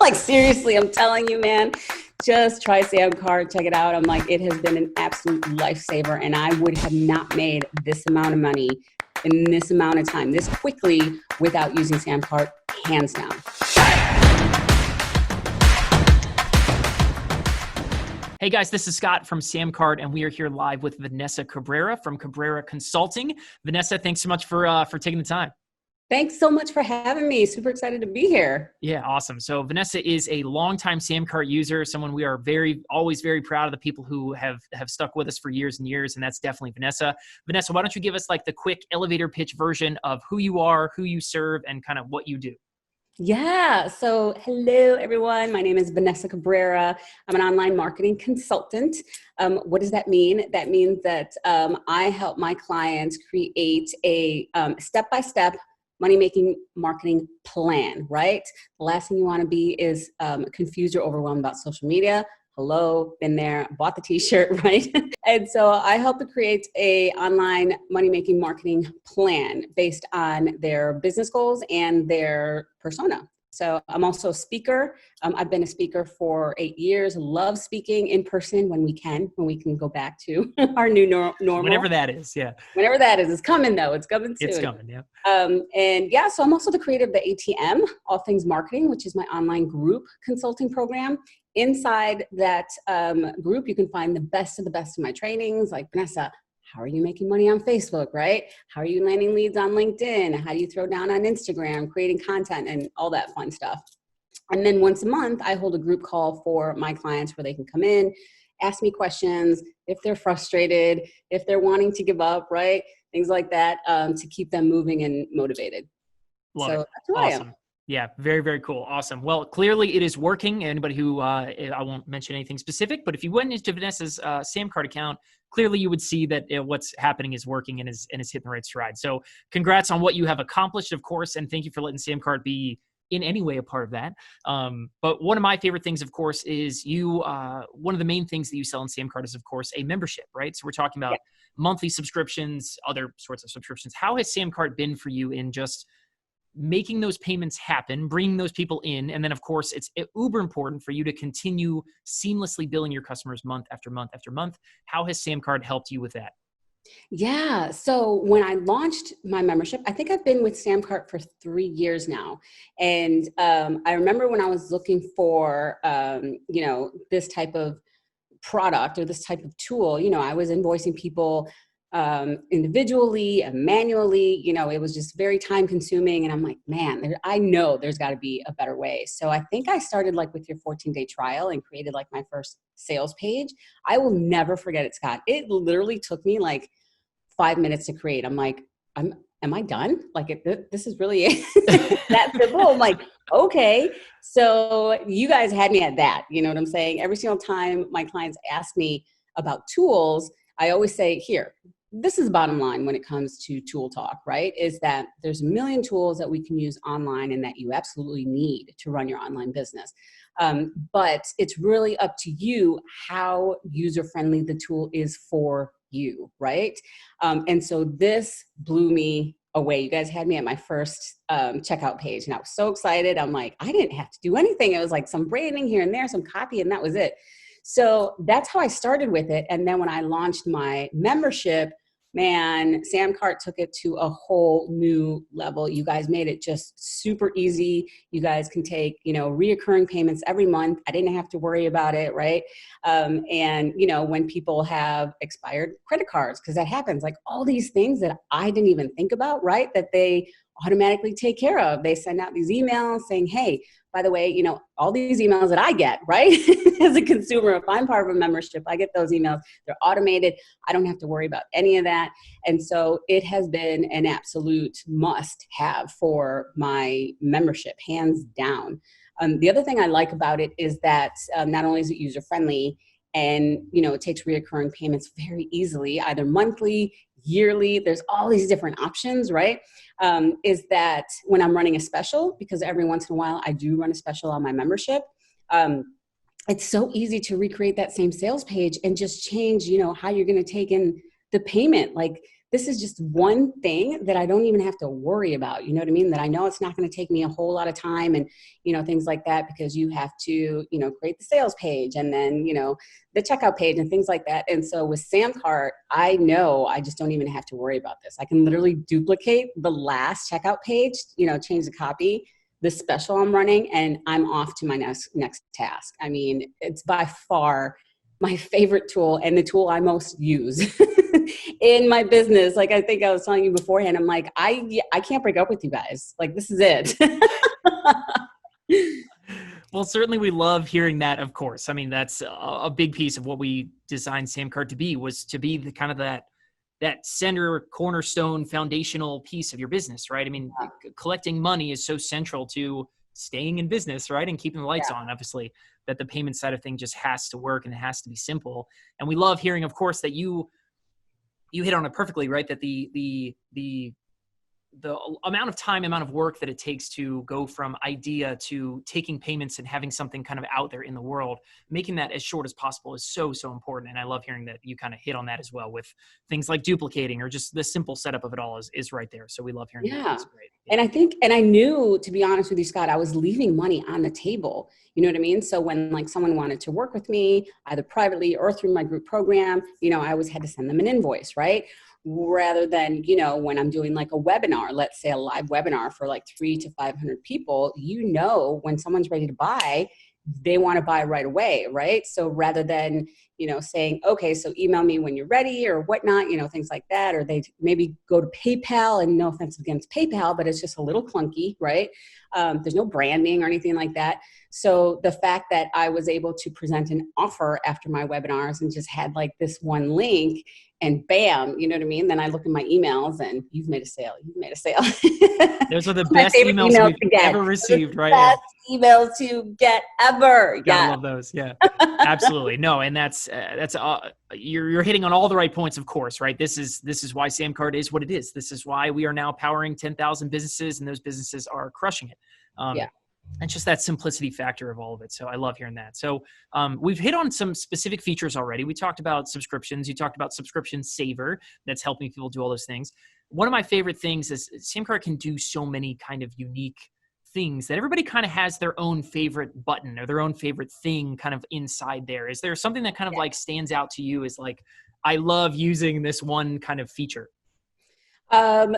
Like, seriously, I'm telling you, man, just try SamCart, check it out. I'm like, it has been an absolute lifesaver, and I would have not made this amount of money in this amount of time, this quickly, without using SamCart, hands down. Hey guys, this is Scott from SamCart, and we are here live with Vanessa Cabrera from Cabrera Consulting. Vanessa, thanks so much for taking the time. Thanks so much for having me. Super excited to be here. Yeah, awesome. So Vanessa is a longtime SamCart user, someone we are always very proud of, the people who have stuck with us for years and years, and that's definitely Vanessa. Vanessa, why don't you give us like the quick elevator pitch version of who you are, who you serve, and kind of what you do? Yeah. So hello, everyone. My name is Vanessa Cabrera. I'm an online marketing consultant. What does that mean? That means that I help my clients create a step-by-step money-making marketing plan, right? The last thing you want to be is confused or overwhelmed about social media. Hello, been there, bought the t-shirt, right? And so I help to create a online money-making marketing plan based on their business goals and their persona. So I'm also a speaker. I've been a speaker for 8 years, love speaking in person when we can go back to our new normal. Whenever that is, yeah. Whenever that is. It's coming though, it's coming soon. It's coming, yeah. And yeah, so I'm also the creator of the ATM, All Things Marketing, which is my online group consulting program. Inside that group, you can find the best of my trainings, like Vanessa, how are you making money on Facebook, right? How are you landing leads on LinkedIn? How do you throw down on Instagram, creating content and all that fun stuff. And then once a month, I hold a group call for my clients where they can come in, ask me questions, if they're frustrated, if they're wanting to give up, right? Things like that to keep them moving and motivated. Love it. That's who I am. Yeah, very, very cool. Awesome. Well, clearly it is working. Anybody who, I won't mention anything specific, but if you went into Vanessa's SamCart account, clearly you would see that what's happening is working and is hitting the right stride. So congrats on what you have accomplished, of course, and thank you for letting SamCart be in any way a part of that. But one of my favorite things, of course, is one of the main things that you sell in SamCart is, of course, a membership, right? So we're talking about monthly subscriptions, other sorts of subscriptions. How has SamCart been for you in just making those payments happen, bringing those people in, and then of course it's uber important for you to continue seamlessly billing your customers month after month after month. How has SamCart helped you with that? Yeah. So when I launched my membership, I think I've been with SamCart for 3 years now. And I remember when I was looking for, this type of product or this type of tool, I was invoicing people individually and manually, it was just very time consuming. And I'm like, man, I know there's got to be a better way. So I think I started like with your 14-day trial and created like my first sales page. I will never forget it, Scott. It literally took me like 5 minutes to create. I'm like, am I done? Like this is really that simple. I'm like, okay. So you guys had me at that. You know what I'm saying? Every single time my clients ask me about tools, I always say, here, this is the bottom line when it comes to tool talk, right? Is that there's a million tools that we can use online and that you absolutely need to run your online business. But it's really up to you how user-friendly the tool is for you, right? And so this blew me away. You guys had me at my first checkout page and I was so excited. I'm like, I didn't have to do anything. It was like some branding here and there, some copy, and that was it. So that's how I started with it. And then when I launched my membership, man, SamCart took it to a whole new level. You guys made it just super easy. You guys can take, reoccurring payments every month. I didn't have to worry about it, right? And, when people have expired credit cards, because that happens, like all these things that I didn't even think about, right? That they automatically take care of. They send out these emails saying, hey, by the way, all these emails that I get, right? As a consumer, if I'm part of a membership, I get those emails. They're automated. I don't have to worry about any of that. And so it has been an absolute must have for my membership, hands down. The other thing I like about it is that not only is it user-friendly, and it takes reoccurring payments very easily, either monthly, yearly, there's all these different options, right? Is that when I'm running a special, because every once in a while I do run a special on my membership, it's so easy to recreate that same sales page and just change, how you're going to take in the payment. Like this is just one thing that I don't even have to worry about. You know what I mean? That I know it's not going to take me a whole lot of time and, things like that, because you have to, create the sales page and then, the checkout page and things like that. And so with SamCart, I know I just don't even have to worry about this. I can literally duplicate the last checkout page, change the copy, the special I'm running, and I'm off to my next task. I mean, it's by far my favorite tool and the tool I most use in my business. Like, I think I was telling you beforehand, I'm like, I can't break up with you guys. Like, this is it. Well, certainly we love hearing that, of course. I mean, that's a big piece of what we designed SamCart to be, was to be the kind of that center, cornerstone, foundational piece of your business, right? I mean, collecting money is so central to staying in business, right? And keeping the lights on, obviously, that the payment side of things just has to work and it has to be simple. And we love hearing, of course, that you hit on it perfectly, right? That the amount of time, amount of work that it takes to go from idea to taking payments and having something kind of out there in the world, making that as short as possible is so, so important. And I love hearing that you kind of hit on that as well with things like duplicating, or just the simple setup of it all is right there. So we love hearing that. That's great. Yeah. And I knew, to be honest with you, Scott, I was leaving money on the table. You know what I mean? So when like someone wanted to work with me, either privately or through my group program, I always had to send them an invoice, right? Rather than, when I'm doing like a webinar, let's say a live webinar for like 300 to 500 people, when someone's ready to buy, they want to buy right away, right? So rather than, saying, okay, so email me when you're ready or whatnot, things like that, or they maybe go to PayPal, and no offense against PayPal, but it's just a little clunky, right? There's no branding or anything like that. So the fact that I was able to present an offer after my webinars and just had like this one link, and bam, you know what I mean? Then I look in my emails and you've made a sale. Those are the best emails we've ever received, right? Best emails to get ever. Gotta love those. Yeah, absolutely. No, and that's you're hitting on all the right points, of course, right? This is why SamCart is what it is. This is why we are now powering 10,000 businesses, and those businesses are crushing it. And just that simplicity factor of all of it. So I love hearing that. So we've hit on some specific features already. We talked about subscriptions. You talked about Subscription Saver. That's helping people do all those things. One of my favorite things is SamCart can do so many kind of unique things that everybody kind of has their own favorite button or their own favorite thing kind of inside there. Is there something that kind of like stands out to you as like, I love using this one kind of feature?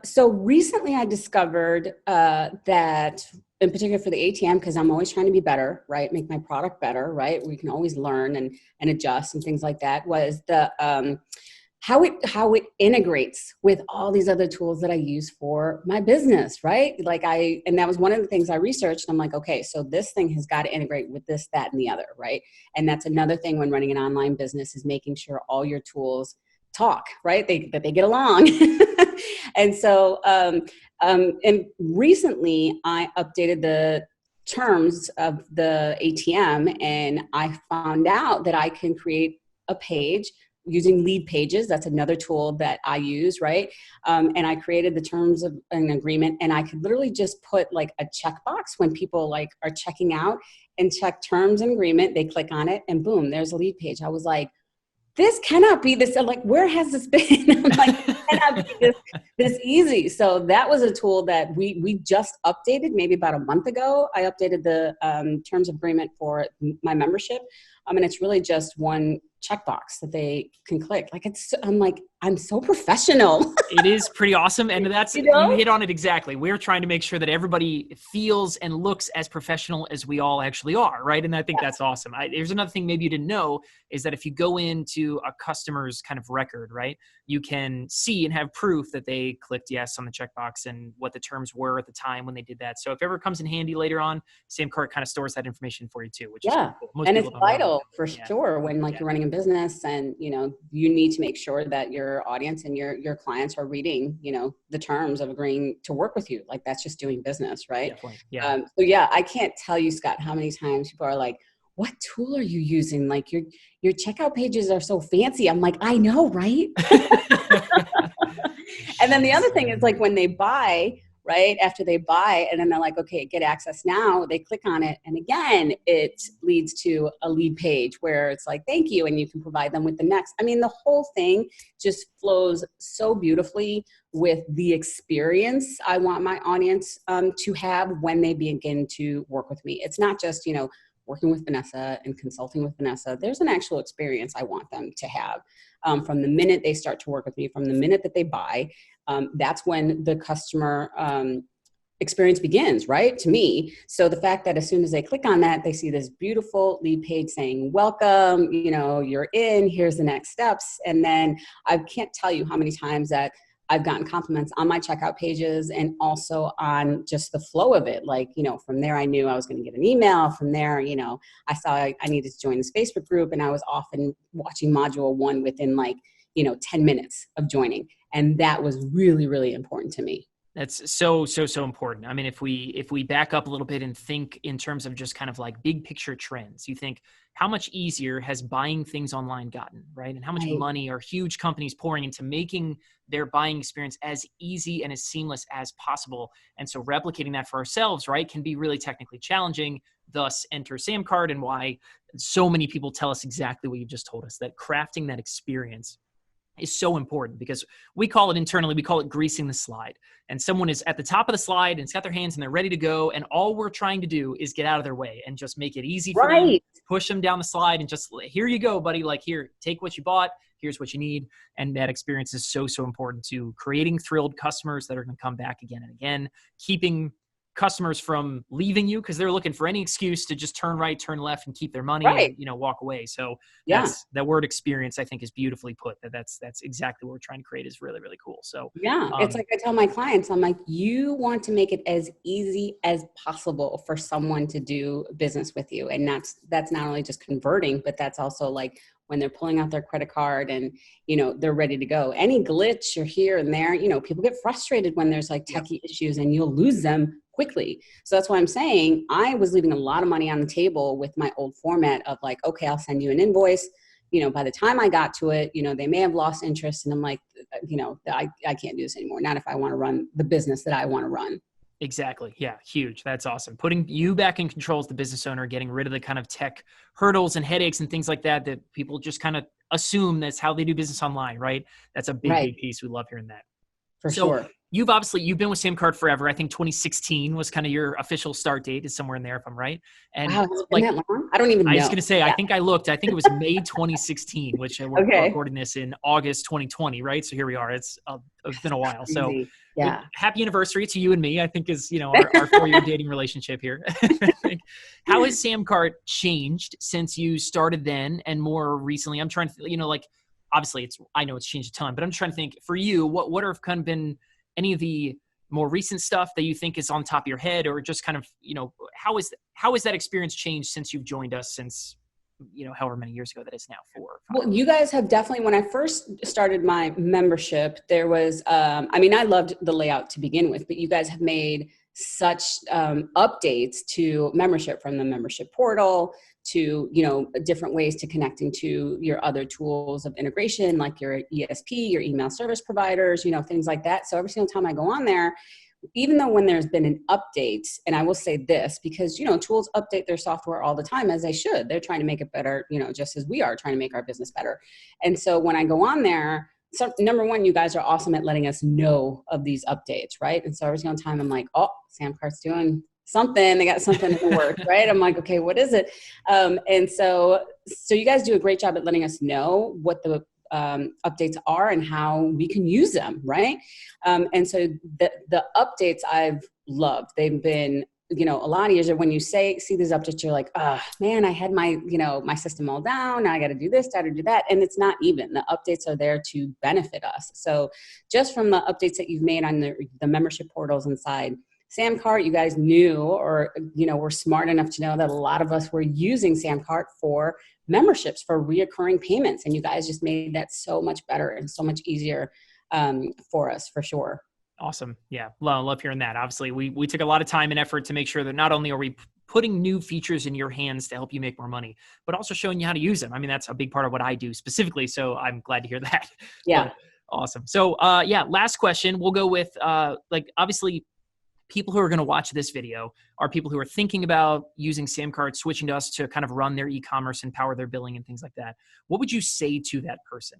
So recently I discovered that, in particular for the ATM, because I'm always trying to be better, right? Make my product better, right? We can always learn and adjust and things like that, was the how it integrates with all these other tools that I use for my business, right? And that was one of the things I researched. I'm like, okay, so this thing has got to integrate with this, that, and the other, right? And that's another thing when running an online business, is making sure all your tools talk, right? That they get along. And so, and recently I updated the terms of the ATM, and I found out that I can create a page using lead pages. That's another tool that I use, right? And I created the terms of an agreement, and I could literally just put like a checkbox when people like are checking out and check terms and agreement. They click on it and boom, there's a lead page. I was like, this cannot be this. I'm like, where has this been? I'm like, it cannot be this easy. So that was a tool that we just updated maybe about a month ago. I updated the terms of agreement for my membership. And it's really just one checkbox that they can click. I'm so professional. It is pretty awesome. And that's, you hit on it exactly. We're trying to make sure that everybody feels and looks as professional as we all actually are, right? And I think that's awesome. There's another thing maybe you didn't know, is that if you go into a customer's kind of record, right, you can see and have proof that they clicked yes on the checkbox and what the terms were at the time when they did that. So if ever it comes in handy later on, SamCart kind of stores that information for you too, which is cool. And it's vital for sure when you're running a business, and you need to make sure that your audience and your clients are reading the terms of agreeing to work with you. Like, that's just doing business, right? Definitely. So I can't tell you, Scott, how many times people are like, what tool are you using? Like, your checkout pages are so fancy. I'm like, I know, right? And then the other thing is, like, when they buy, right? After they buy, and then they're like, okay, get access now. They click on it. And again, it leads to a lead page where it's like, thank you. And you can provide them with the next. I mean, the whole thing just flows so beautifully with the experience I want my audience to have when they begin to work with me. It's not just, working with Vanessa and consulting with Vanessa. There's an actual experience I want them to have from the minute they start to work with me, from the minute that they buy. That's when the customer experience begins, right? To me. So the fact that as soon as they click on that, they see this beautiful lead page saying, welcome, you're in, here's the next steps. And then I can't tell you how many times that I've gotten compliments on my checkout pages and also on just the flow of it. Like, from there, I knew I was going to get an email. From there, I saw I needed to join this Facebook group, and I was often watching module 1 within 10 minutes of joining. And that was really, really important to me. That's so important. I mean, if we back up a little bit and think in terms of just kind of like big picture trends, you think how much easier has buying things online gotten, right? And how much money are huge companies pouring into making their buying experience as easy and as seamless as possible. And so replicating that for ourselves, right, can be really technically challenging. Thus enter SamCart, and why so many people tell us exactly what you just told us, that crafting that experience is so important, because we call it internally, we call it greasing the slide. And someone is at the top of the slide and it's got their hands and they're ready to go. And all we're trying to do is get out of their way and just make it easy for them, push them down the slide and just, here you go, buddy. Like, here, take what you bought. Here's what you need. And that experience is so important to creating thrilled customers that are going to come back again and again, keeping customers from leaving you because they're looking for any excuse to just turn right, turn left, and keep their money and walk away. So that word experience, I think, is beautifully put. That's exactly what we're trying to create. Is really, really cool. So it's like I tell my clients, I'm like, you want to make it as easy as possible for someone to do business with you. And that's not only just converting, but that's also like when they're pulling out their credit card and, they're ready to go. Any glitch or here and there, people get frustrated when there's like techie issues, and you'll lose them quickly. So that's why I'm saying I was leaving a lot of money on the table with my old format of like, okay, I'll send you an invoice. By the time I got to it, they may have lost interest. And I'm like, I can't do this anymore. Not if I want to run the business that I want to run. Exactly. Yeah. Huge. That's awesome. Putting you back in control as the business owner, getting rid of the kind of tech hurdles and headaches and things like that people just kind of assume that's how they do business online, right? That's a big piece. We love hearing that. For sure. You've been with SamCart forever. I think 2016 was kind of your official start date, is somewhere in there, if I'm right. And wow, has it been that long? I don't even know. I was going to say, I think I looked. I think it was May 2016, which we're recording this in August 2020, right? So here we are. It's been a while. So happy anniversary to you and me, I think, is our 4-year dating relationship here. How has SamCart changed since you started then, and more recently? I'm trying to, obviously I know it's changed a ton, but I'm trying to think for you, what have kind of been any of the more recent stuff that you think is on top of your head, or just kind of, how has that experience changed since you've joined us, since, however many years ago that is now, 4 or 5? Well, you guys have definitely, when I first started my membership, there was, I loved the layout to begin with, but you guys have made such updates to membership, from the membership portal to, different ways to connecting to your other tools of integration, like your ESP, your email service providers, things like that. So every single time I go on there, even though when there's been an update, and I will say this, because, tools update their software all the time, as they should. They're trying to make it better, just as we are trying to make our business better. And so when I go on there, so number one, you guys are awesome at letting us know of these updates, right? And so every single time I'm like, oh, SamCart's doing something. They got something in the works, right? I'm like, okay, what is it? And so you guys do a great job at letting us know what the updates are and how we can use them, right? And so the updates I've loved. They've been, a lot of years, when you see these updates, you're like, man, I had my, my system all down. Now I got to do this, got to do that. And it's not even. The updates are there to benefit us. So just from the updates that you've made on the membership portals inside SamCart, you guys knew, or, were smart enough to know that a lot of us were using SamCart for memberships, for reoccurring payments. And you guys just made that so much better and so much easier for us, for sure. Awesome. Yeah. Love hearing that. Obviously, we took a lot of time and effort to make sure that not only are we putting new features in your hands to help you make more money, but also showing you how to use them. I mean, that's a big part of what I do specifically. So I'm glad to hear that. Yeah. Awesome. So last question. We'll go with obviously, people who are going to watch this video are people who are thinking about using SamCart, switching to us to kind of run their e-commerce and power their billing and things like that. What would you say to that person?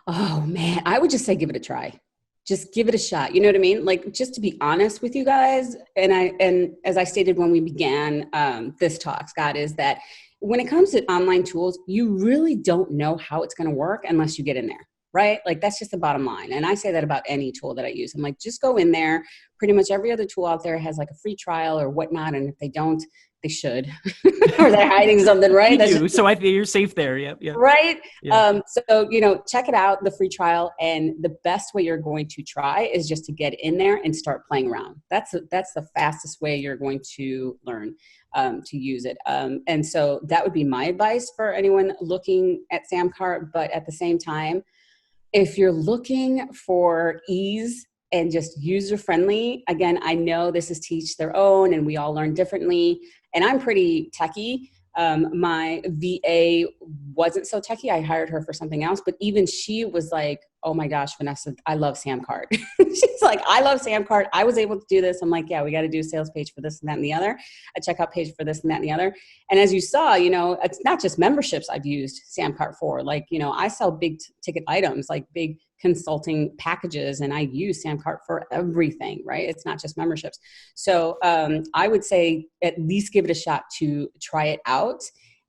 Oh man, I would just say give it a try. Just give it a shot. You know what I mean? Like, just to be honest with you guys, and as I stated when we began this talk, Scott, is that when it comes to online tools, you really don't know how it's going to work unless you get in there, right? Like, that's just the bottom line. And I say that about any tool that I use. I'm like, just go in there. Pretty much every other tool out there has like a free trial or whatnot. And if they don't, they should, or they're hiding something, right? So I think you're safe there. Yep. Yeah. Right. Yeah. So, check it out, the free trial. And the best way you're going to try is just to get in there and start playing around. That's the fastest way you're going to learn to use it. And so that would be my advice for anyone looking at SamCart. But at the same time, if you're looking for ease and just user friendly, again, I know this is teach their own and we all learn differently. And I'm pretty techie. My VA wasn't so techie. I hired her for something else, but even she was like, oh my gosh, Vanessa, I love SamCart. She's like, I love SamCart. I was able to do this. I'm like, yeah, we got to do a sales page for this and that and the other, a checkout page for this and that and the other. And as you saw, it's not just memberships I've used SamCart for. Like, I sell big ticket items, like big consulting packages, and I use SamCart for everything, right? It's not just memberships. So I would say at least give it a shot to try it out.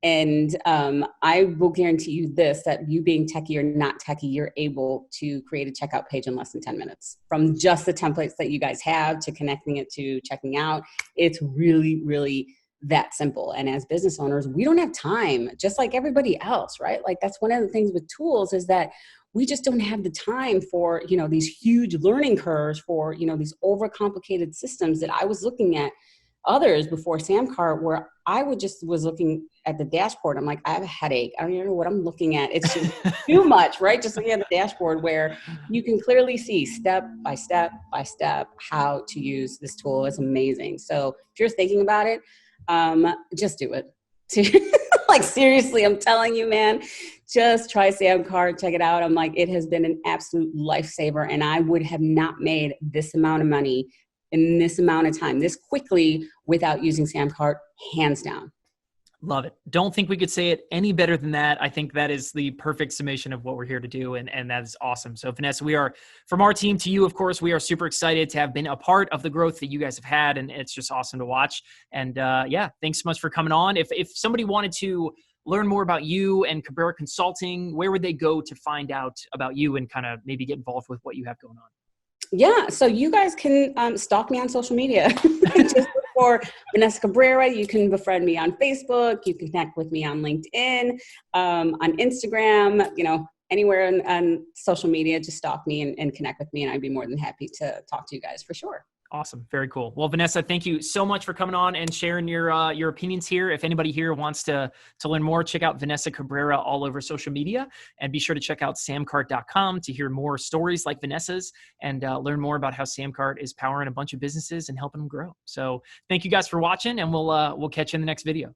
And I will guarantee you this, that you being techie or not techie, you're able to create a checkout page in less than 10 minutes from just the templates that you guys have to connecting it to checking out. It's really, really that simple. And as business owners, we don't have time, just like everybody else, right? Like, that's one of the things with tools is that we just don't have the time for, these huge learning curves for, these overcomplicated systems that I was looking at others before SamCart, where I was looking at the dashboard. I'm like, I have a headache. I don't even know what I'm looking at. It's just too much, right? Just looking at the dashboard where you can clearly see step by step by step how to use this tool is amazing. So if you're thinking about it, just do it. Like, seriously, I'm telling you, man, just try SamCart, check it out. I'm like, it has been an absolute lifesaver, and I would have not made this amount of money in this amount of time, this quickly, without using SamCart, hands down. Love it. Don't think we could say it any better than that. I think that is the perfect summation of what we're here to do. And that is awesome. So Vanessa, from our team to you, of course, we are super excited to have been a part of the growth that you guys have had. And it's just awesome to watch. And thanks so much for coming on. If somebody wanted to learn more about you and Cabrera Consulting, where would they go to find out about you and kind of maybe get involved with what you have going on? Yeah, so you guys can stalk me on social media. Just look for Vanessa Cabrera. You can befriend me on Facebook. You can connect with me on LinkedIn, on Instagram, anywhere on social media. Just stalk me and connect with me, and I'd be more than happy to talk to you guys for sure. Awesome. Very cool. Well, Vanessa, thank you so much for coming on and sharing your opinions here. If anybody here wants to learn more, check out Vanessa Cabrera all over social media, and be sure to check out samcart.com to hear more stories like Vanessa's and learn more about how SamCart is powering a bunch of businesses and helping them grow. So thank you guys for watching, and we'll catch you in the next video.